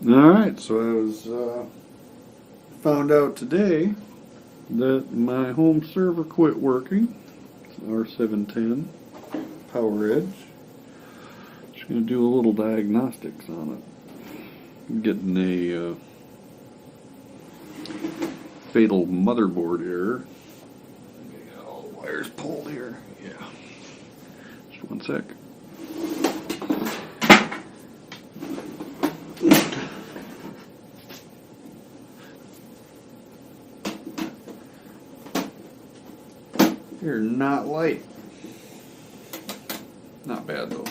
Alright, so I was found out today that my home server quit working. It's an R710 PowerEdge. Just going to do a little diagnostics on it. I'm getting a fatal motherboard error. I got all the wires pulled here. Yeah. Just one sec. You're not light. Not bad though.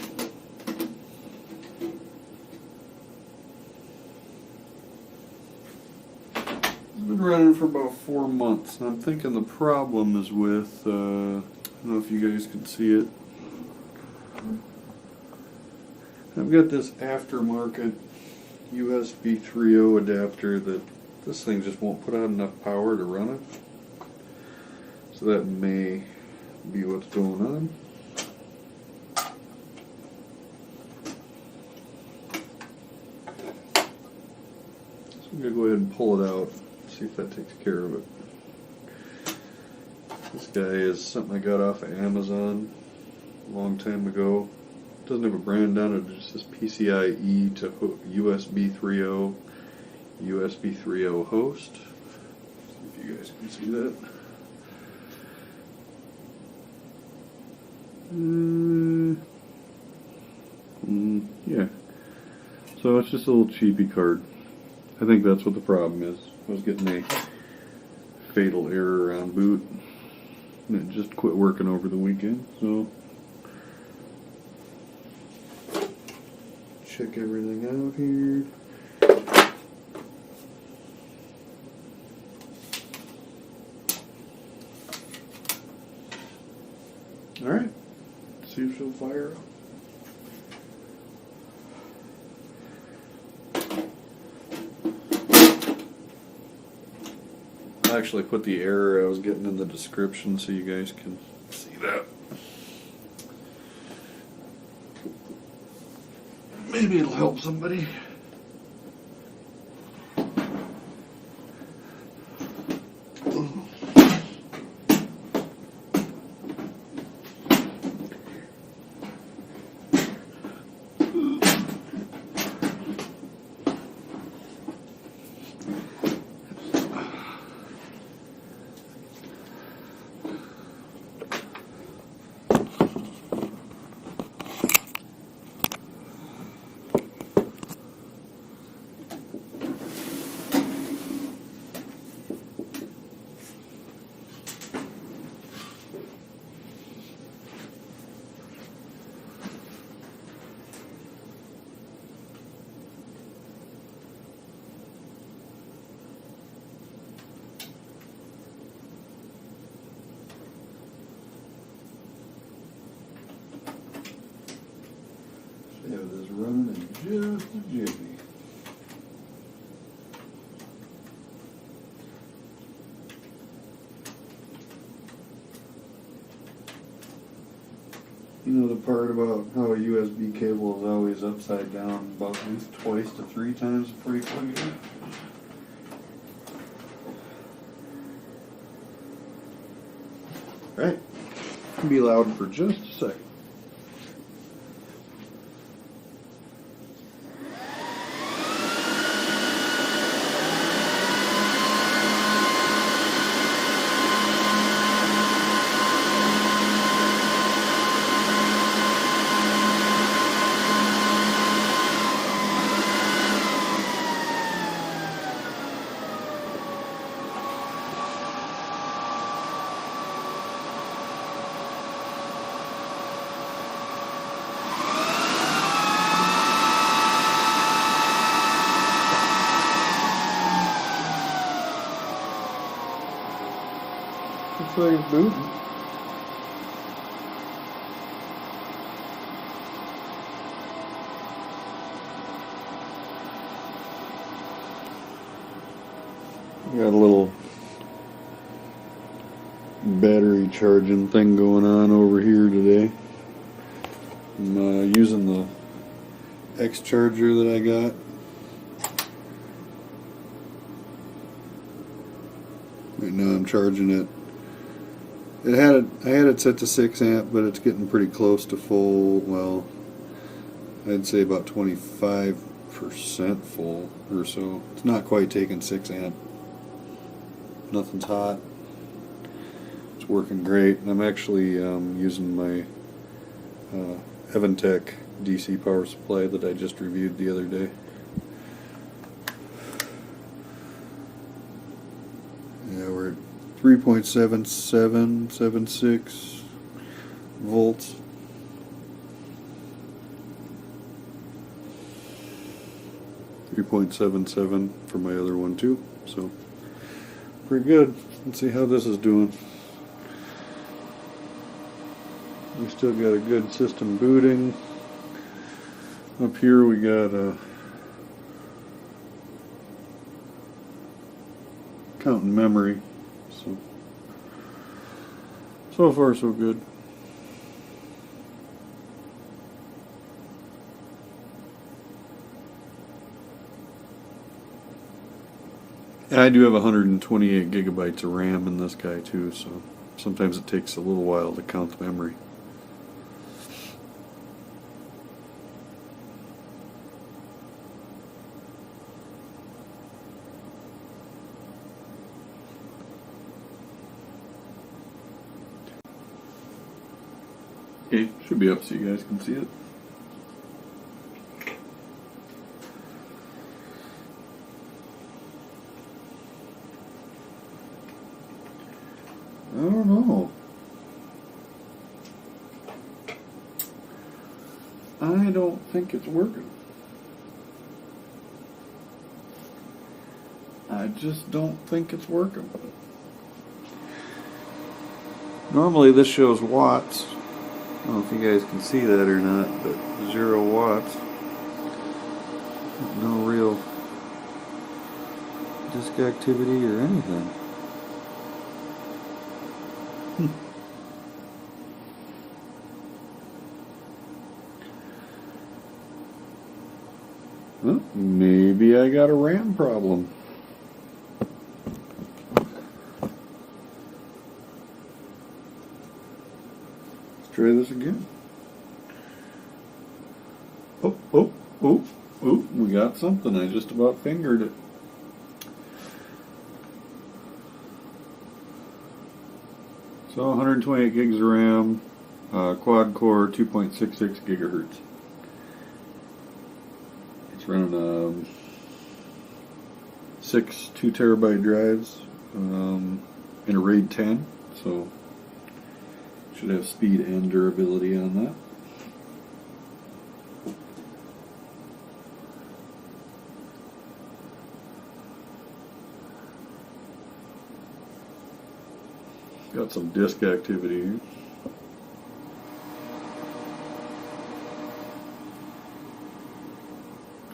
It's been running for about 4 months, and I'm thinking the problem is with, I don't know if you guys can see it. I've got this aftermarket USB 3.0 adapter that this thing just won't put out enough power to run it. So that may be what's going on. So I'm going to go ahead and pull it out, see if that takes care of it. This guy is something I got off of Amazon a long time ago. It doesn't have a brand on it, it just says PCIe to USB 3.0, USB 3.0 host. See if you guys can see that. Yeah. So it's just a little cheapy card. I think that's what the problem is. I was getting a fatal error on boot, and it just quit working over the weekend. So check everything out here. All right. See if she'll fire up. I actually put the error I was getting in the description so you guys can see that. Maybe it'll help somebody. Have this running in just a jiffy. You know the part about how a USB cable is always upside down about at least twice to 3 times before you plug it in? Right. Be loud for just a second. Looks like it's booting. Got a little battery charging thing going on over here today. I'm using the X charger that I got. now I'm charging it. I had it set to 6 amp, but it's getting pretty close to full. Well, I'd say about 25% full or so. It's not quite taking 6 amp. Nothing's hot. It's working great. I'm actually using my Evantech DC power supply that I just reviewed the other day. Yeah, we're at 3.7776 volts. .77 for my other one too, so pretty good. Let's see how this is doing. We still got a good system booting. Up here we got a counting memory, so far so good. And I do have 128 gigabytes of RAM in this guy too, so sometimes it takes a little while to count the memory. Okay, should be up so you guys can see it. I don't know. I don't think it's working. I just don't think it's working. Normally this shows watts. I don't know if you guys can see that or not, but 0 watts. No real disk activity or anything. Well, maybe I got a RAM problem. Let's try this again. Oh, we got something. I just about fingered it. So 128 gigs of RAM, quad core, 2.66 gigahertz. It's running 6 2 terabyte drives in a RAID 10, so should have speed and durability on that. Got some disk activity here.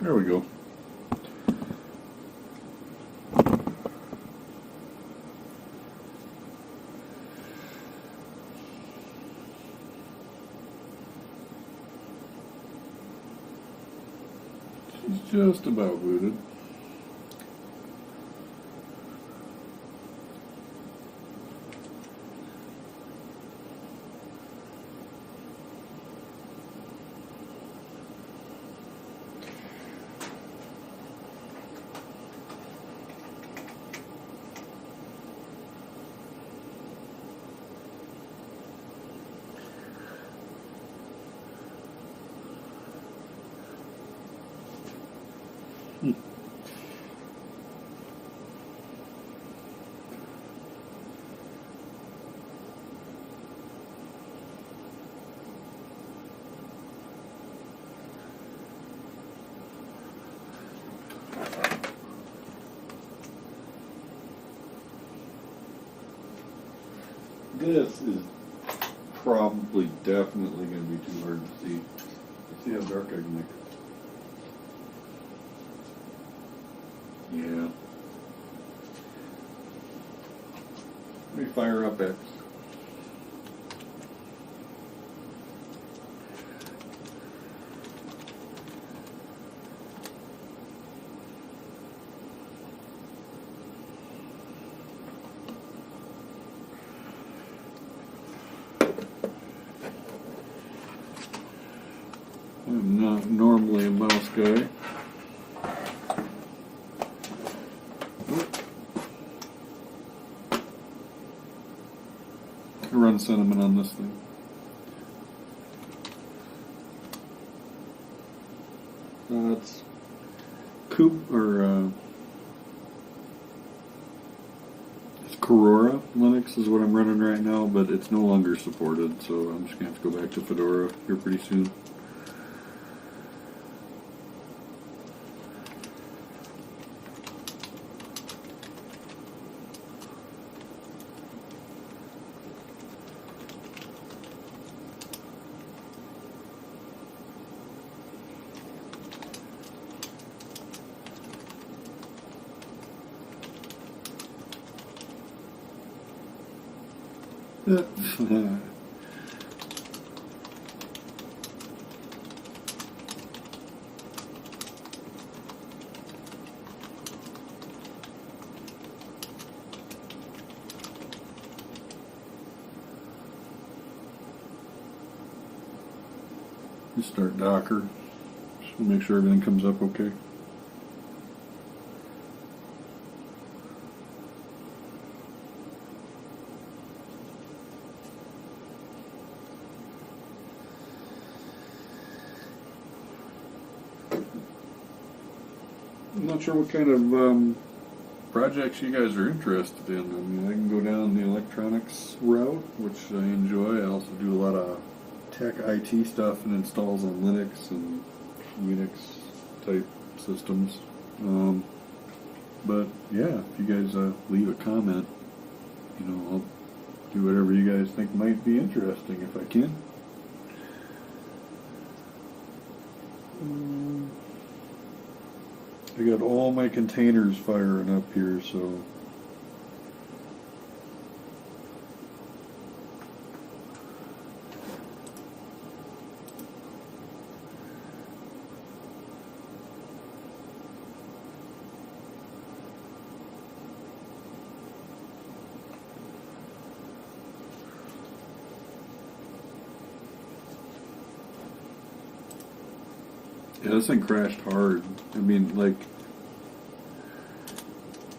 There we go. She's just about booted. This is probably definitely going to be too hard to see. Let's see how dark I can make it. Yeah. Let me fire up X. guy. I run cinnamon on this thing. It's it's Aurora Linux is what I'm running right now, but it's no longer supported, so I'm just gonna have to go back to Fedora here pretty soon. Just start Docker, just to make sure everything comes up okay. I'm not sure what kind of projects you guys are interested in. I mean, I can go down the electronics route, which I enjoy. I also do a lot of tech IT stuff and installs on Linux and Unix type systems. But yeah, if you guys leave a comment, you know, I'll do whatever you guys think might be interesting if I can. I got all my containers firing up here, so yeah, this thing crashed hard. I mean, like,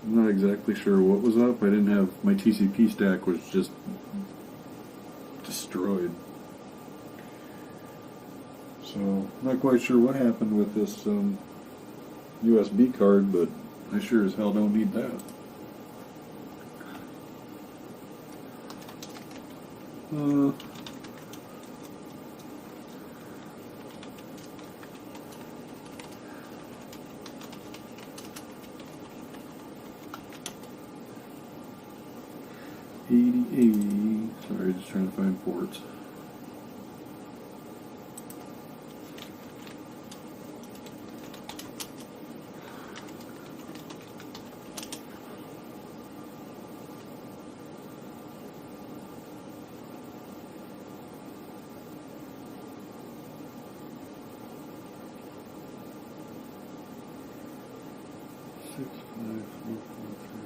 I'm not exactly sure what was up. I didn't have, my TCP stack was just destroyed. So, not quite sure what happened with this USB card, but I sure as hell don't need that. Sorry, just trying to find ports. Six, five, four, four, three.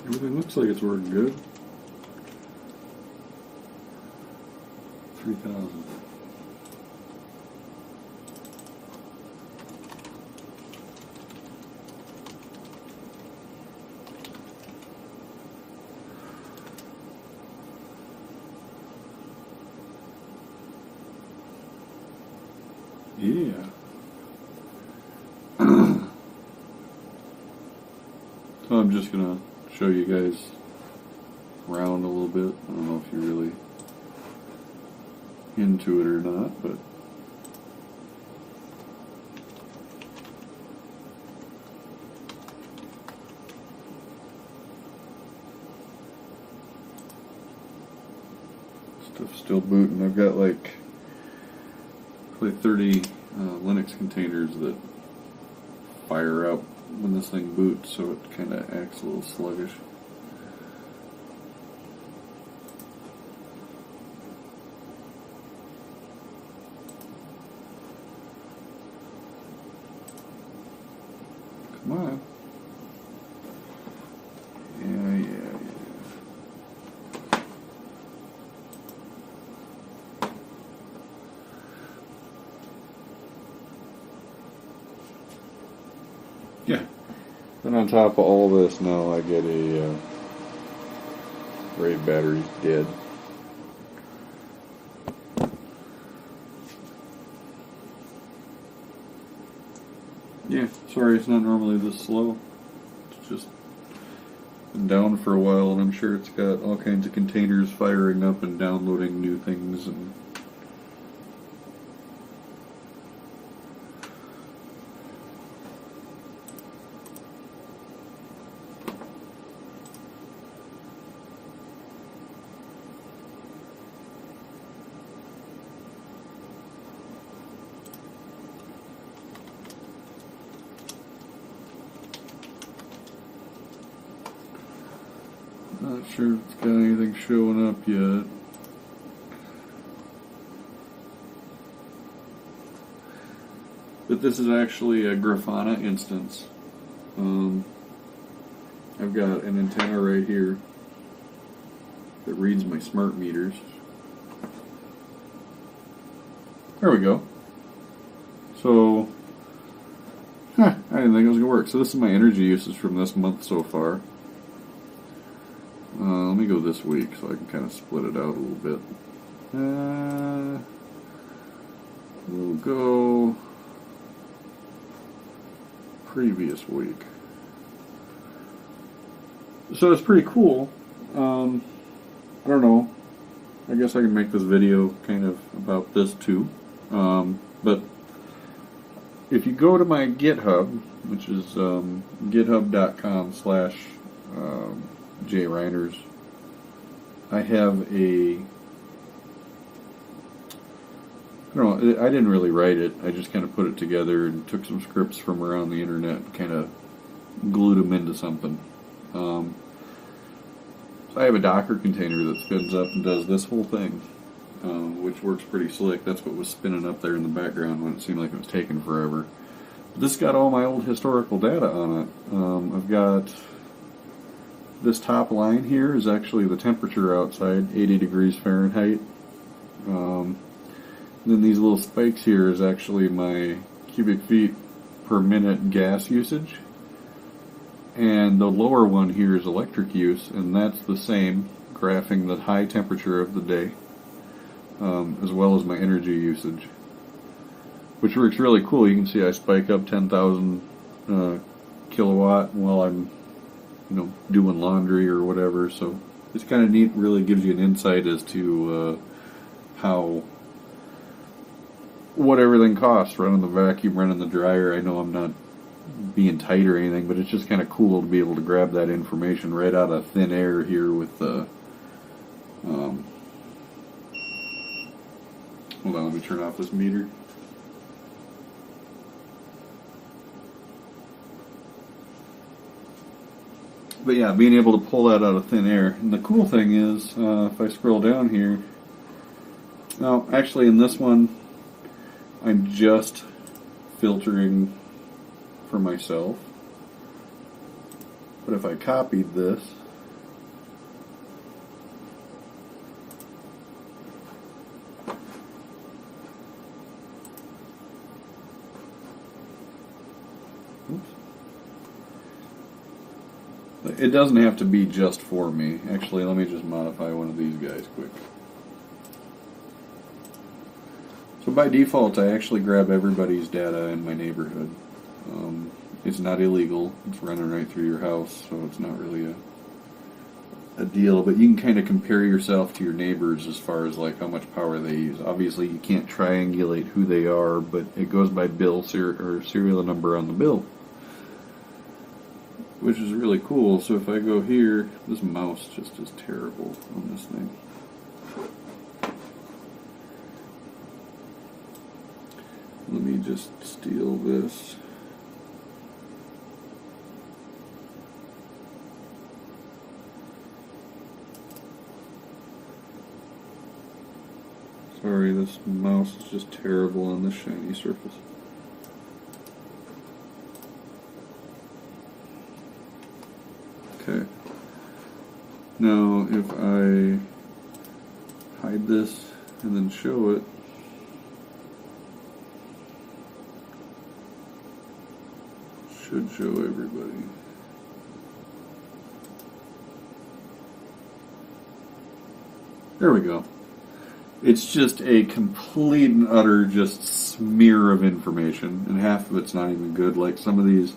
Everything looks like it's working good. 3,000. Yeah. So I'm just gonna show you guys around a little bit. I don't know if you're really into it or not, but stuff's still booting. I've got like probably 30 Linux containers that fire up when this thing boots, so it kind of acts a little sluggish. Come on. Yeah. Yeah. And on top of all this now I get a RAID battery's dead. Yeah, sorry it's not normally this slow. It's just been down for a while, and I'm sure it's got all kinds of containers firing up and downloading new things and not sure if it's got anything showing up yet. But this is actually a Grafana instance. I've got an antenna right here that reads my smart meters. There we go. So, I didn't think it was going to work. So this is my energy usage from this month so far. Let me go this week so I can kind of split it out a little bit. We'll go previous week. So it's pretty cool. I don't know. I guess I can make this video kind of about this too. But if you go to my GitHub, which is github.com/jreiners, I have a, I don't know, I didn't really write it. I just kind of put it together and took some scripts from around the internet and kind of glued them into something. So I have a Docker container that spins up and does this whole thing, which works pretty slick. That's what was spinning up there in the background when it seemed like it was taking forever. But this got all my old historical data on it. I've got this top line here is actually the temperature outside, 80 degrees Fahrenheit. Then these little spikes here is actually my cubic feet per minute gas usage. And the lower one here is electric use, and that's the same, graphing the high temperature of the day, as well as my energy usage, which works really cool. You can see I spike up 10,000 kilowatt while I'm, doing laundry or whatever. So it's kind of neat. Really gives you an insight as to what everything costs, running the vacuum, running the dryer. I know I'm not being tight or anything, but it's just kind of cool to be able to grab that information right out of thin air here with the hold on, let me turn off this meter. But yeah, being able to pull that out of thin air. And the cool thing is, if I scroll down here, now actually in this one I'm just filtering for myself. But if I copied this, it doesn't have to be just for me. Actually, let me just modify one of these guys quick. So by default, I actually grab everybody's data in my neighborhood. It's not illegal. It's running right through your house, so it's not really a deal. But you can kind of compare yourself to your neighbors as far as like how much power they use. Obviously, you can't triangulate who they are, but it goes by bill or serial number on the bill, which is really cool. So if I go here, this mouse just is terrible on this thing. Let me just steal this. Sorry, this mouse is just terrible on this shiny surface. Okay. Now, if I hide this and then show it, should show everybody. There we go. It's just a complete and utter just smear of information, and half of it's not even good. Like some of these,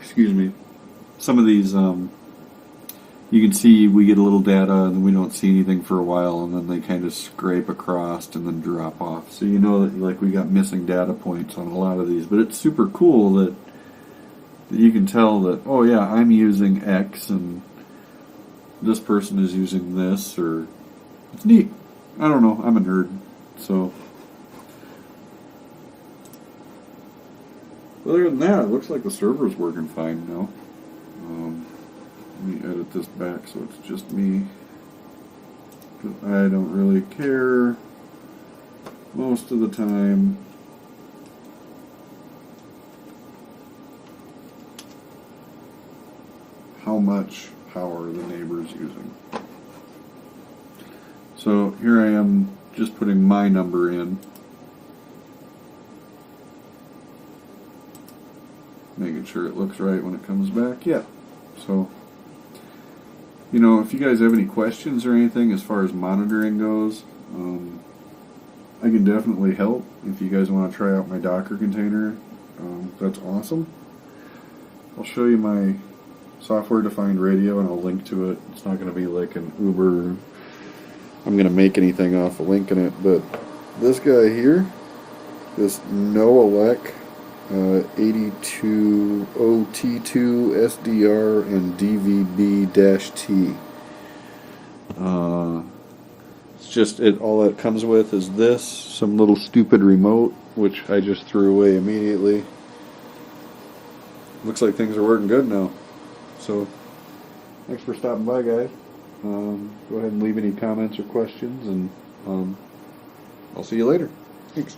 excuse me, some of these, you can see we get a little data and then we don't see anything for a while, and then they kind of scrape across and then drop off. So you know that like we got missing data points on a lot of these, but it's super cool that you can tell that, oh yeah, I'm using X and this person is using this, or it's neat. I don't know, I'm a nerd, so. Other than that, it looks like the server's working fine now. Let me edit this back so it's just me. 'Cause I don't really care most of the time. How much power the neighbor's using. So here I am just putting my number in. Making sure it looks right when it comes back. Yeah. So, you know, if you guys have any questions or anything as far as monitoring goes, I can definitely help. If you guys want to try out my Docker container, that's awesome. I'll show you my software-defined radio and I'll link to it. It's not going to be like an Uber, I'm going to make anything off of linking it, but this guy here, this Noelec 82OT2 SDR and DVB-T. It's just, all it comes with is this, some little stupid remote, which I just threw away immediately. Looks like things are working good now. So, thanks for stopping by, guys. Go ahead and leave any comments or questions, and I'll see you later. Thanks.